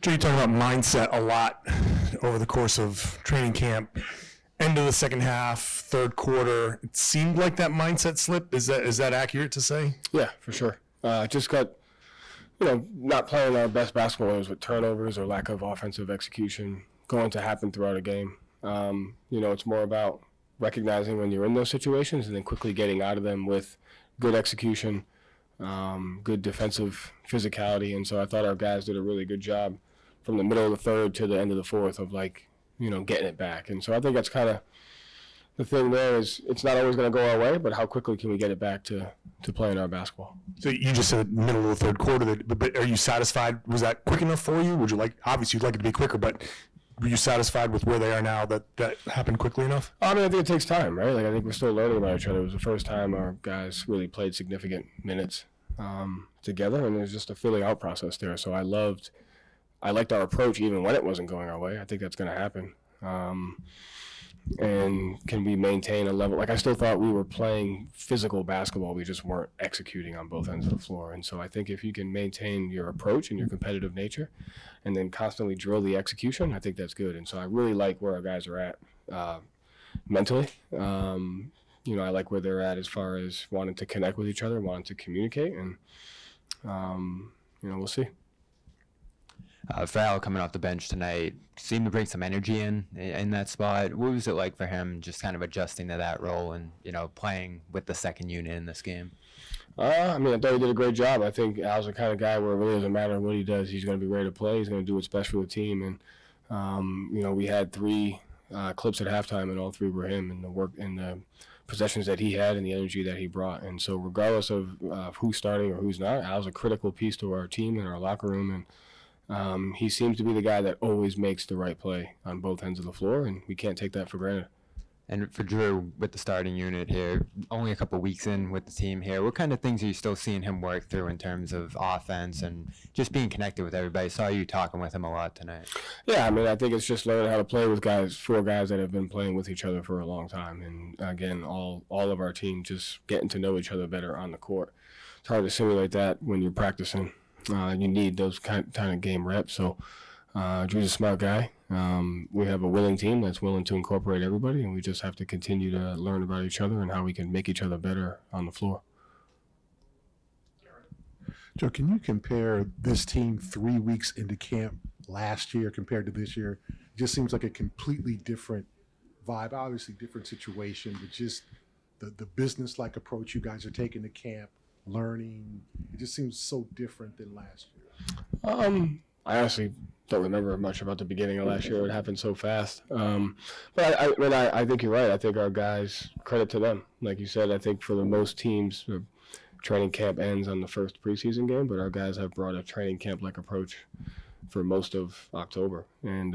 Joe, you talk about mindset a lot over the course of training camp. End of the second half, third quarter, it seemed like that mindset slipped. Is that accurate to say? Yeah, for sure. Just got, not playing our best basketball with turnovers or lack of offensive execution going to happen throughout a game. It's more about recognizing when you're in those situations and then quickly getting out of them with good execution, good defensive physicality. And so I thought our guys did a really good job from the middle of the third to the end of the fourth of getting it back. And so I think that's kind of the thing there is it's not always going to go our way, but how quickly can we get it back to playing our basketball? So you just said middle of the third quarter, but are you satisfied? Was that quick enough for you? Obviously you'd like it to be quicker, but were you satisfied with where they are now that happened quickly enough? I mean, I think it takes time, right? I think we're still learning about each other. It was the first time our guys really played significant minutes together, and there's just a feeling out process there. So I liked our approach even when it wasn't going our way. I think that's going to happen. And can we maintain a level? I still thought we were playing physical basketball. We just weren't executing on both ends of the floor. And so I think if you can maintain your approach and your competitive nature and then constantly drill the execution, I think that's good. And so I really like where our guys are at mentally. I like where they're at as far as wanting to connect with each other, wanting to communicate, and, we'll see. Farrell coming off the bench tonight seemed to bring some energy in that spot. What was it like for him just kind of adjusting to that role and, playing with the second unit in this game? I thought he did a great job. I think Al's the kind of guy where it really doesn't matter what he does. He's going to be ready to play. He's going to do what's best for the team. And, we had 3 clips at halftime, and all 3 were him and the work and the possessions that he had and the energy that he brought. And so regardless of who's starting or who's not, Al's a critical piece to our team and our locker room. And he seems to be the guy that always makes the right play on both ends of the floor, and we can't take that for granted. And for Drew, with the starting unit here, only a couple weeks in with the team here, what kind of things are you still seeing him work through in terms of offense and just being connected with everybody? I saw you talking with him a lot tonight. Yeah, I think it's just learning how to play with 4 guys that have been playing with each other for a long time. And, again, all of our team just getting to know each other better on the court. It's hard to simulate that when you're practicing. You need those kind of game reps. So Drew's a smart guy. We have a willing team that's willing to incorporate everybody, and we just have to continue to learn about each other and how we can make each other better on the floor. Joe, can you compare this team 3 weeks into camp last year compared to this year? It just seems like a completely different vibe, obviously different situation, but just the business-like approach you guys are taking to camp, learning, it just seems so different than last year. I honestly don't remember much about the beginning of last year. It happened so fast. But I think you're right. I think our guys, credit to them. Like you said, I think for the most teams, the training camp ends on the first preseason game, but our guys have brought a training camp-like approach for most of October. And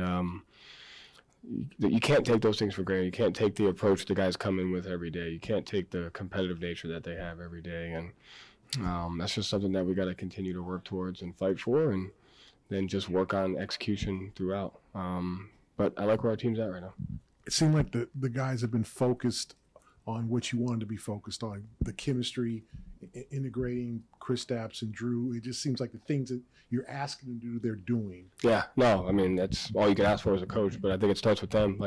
you can't take those things for granted. You can't take the approach the guys come in with every day. You can't take the competitive nature that they have every day. And that's just something that we got to continue to work towards and fight for, and then just work on execution throughout. But I like where our team's at right now. It seemed like the guys have been focused on what you wanted to be focused on, the chemistry, integrating Kristaps and Drew. It just seems like the things that you're asking them to do, they're doing. Yeah, no, that's all you can ask for as a coach, but I think it starts with them.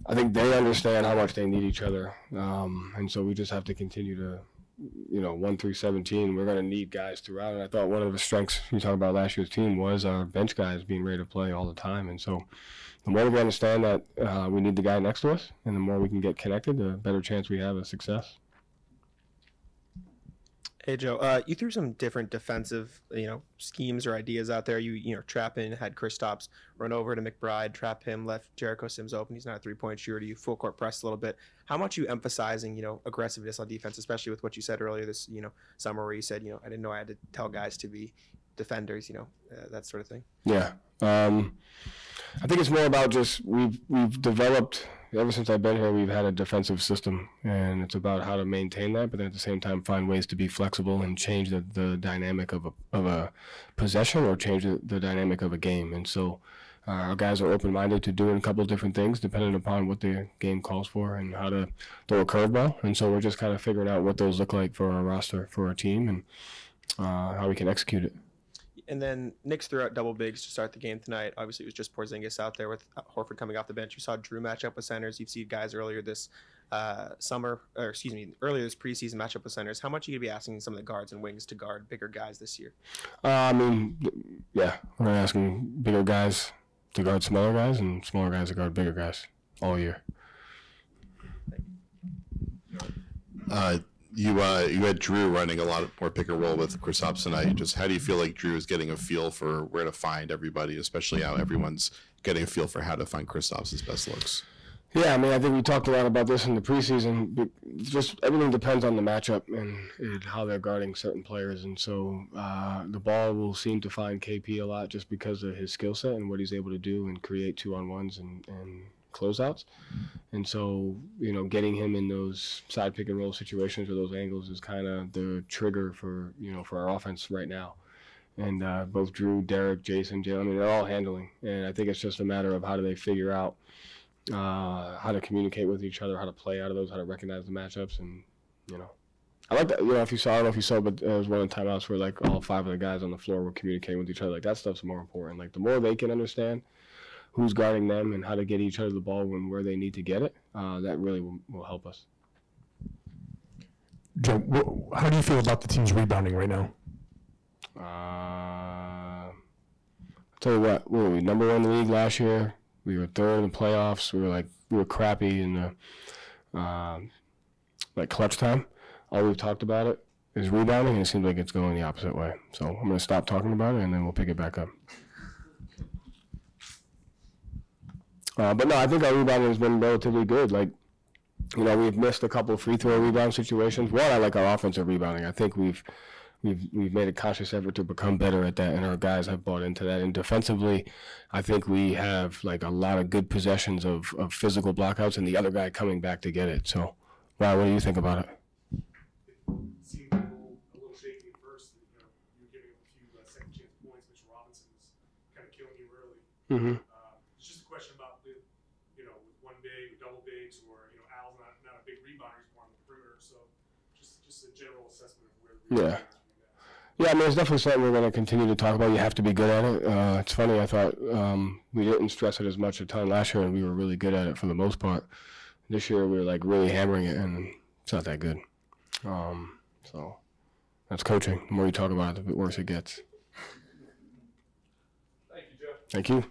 I think they understand how much they need each other, and so we just have to continue to, 1 through 17, we're going to need guys throughout. And I thought one of the strengths you talked about last year's team was our bench guys being ready to play all the time. And so the more we understand that we need the guy next to us, and the more we can get connected, the better chance we have of success. Hey, Joe, you threw some different defensive, schemes or ideas out there. You trap in, had Kristaps run over to McBride, trap him, left Jericho Sims open. He's not a three-point shooter. You full court press a little bit. How much you emphasizing, aggressiveness on defense, especially with what you said earlier this, summer where you said, I didn't know I had to tell guys to be defenders, that sort of thing. Yeah. I think it's more about just we've developed, ever since I've been here, we've had a defensive system, and it's about how to maintain that, but then at the same time find ways to be flexible and change the dynamic of a possession or change the dynamic of a game. And so our guys are open-minded to doing a couple of different things depending upon what the game calls for and how to throw a curveball. And so we're just kind of figuring out what those look like for our roster, for our team, and how we can execute it. And then Knicks threw out double bigs to start the game tonight. Obviously, it was just Porzingis out there with Horford coming off the bench. You saw Drew match up with centers. You've seen guys earlier this earlier this preseason matchup with centers. How much are you going to be asking some of the guards and wings to guard bigger guys this year? I mean, yeah, we're asking bigger guys to guard smaller guys and smaller guys to guard bigger guys all year. You had Drew running a lot more pick and roll with Kristaps tonight. Just how do you feel like Drew is getting a feel for where to find everybody, especially how everyone's getting a feel for how to find Kristaps' best looks? Yeah, I mean, I think we talked a lot about this in the preseason. Just everything depends on the matchup and how they're guarding certain players. And so the ball will seem to find KP a lot just because of his skill set and what he's able to do and create 2-on-1s and closeouts. And so, getting him in those side pick and roll situations or those angles is kind of the trigger for our offense right now. And both Drew, Derek, Jason, Jalen, I mean, they're all handling. And I think it's just a matter of how do they figure out how to communicate with each other, how to play out of those, how to recognize the matchups. And, I like that, I don't know if you saw, but there was one of the timeouts where, like, all 5 of the guys on the floor were communicating with each other. Like, that stuff's more important. Like, the more they can understand who's guarding them and how to get each other the ball when where they need to get it, that really will help us. Joe, how do you feel about the team's rebounding right now? I'll tell you what, were we number 1 in the league last year? We were 3rd in the playoffs. We were crappy in the clutch time. All we've talked about it is rebounding, and it seems like it's going the opposite way. So I'm going to stop talking about it, and then we'll pick it back up. But no, I think our rebounding has been relatively good. We've missed a couple of free throw rebound situations. One, I like our offensive rebounding. I think we've made a conscious effort to become better at that, and our guys have bought into that. And defensively, I think we have a lot of good possessions of physical blockouts and the other guy coming back to get it. So, Ryan, what do you think about it? It seemed a little shaky at first. You were giving him a few second chance points. Mitchell Robinson was kind of killing you early. Mm-hmm. It's just a question about with one big, with double bigs, or Al's not a big rebounder, he's more on the perimeter. So just a general assessment of where. Yeah, I mean, it's definitely something we're going to continue to talk about. You have to be good at it. It's funny, I thought we didn't stress it as much a ton last year, and we were really good at it for the most part. This year, we were really hammering it, and it's not that good. So that's coaching. The more you talk about it, the worse it gets. Thank you, Joe. Thank you.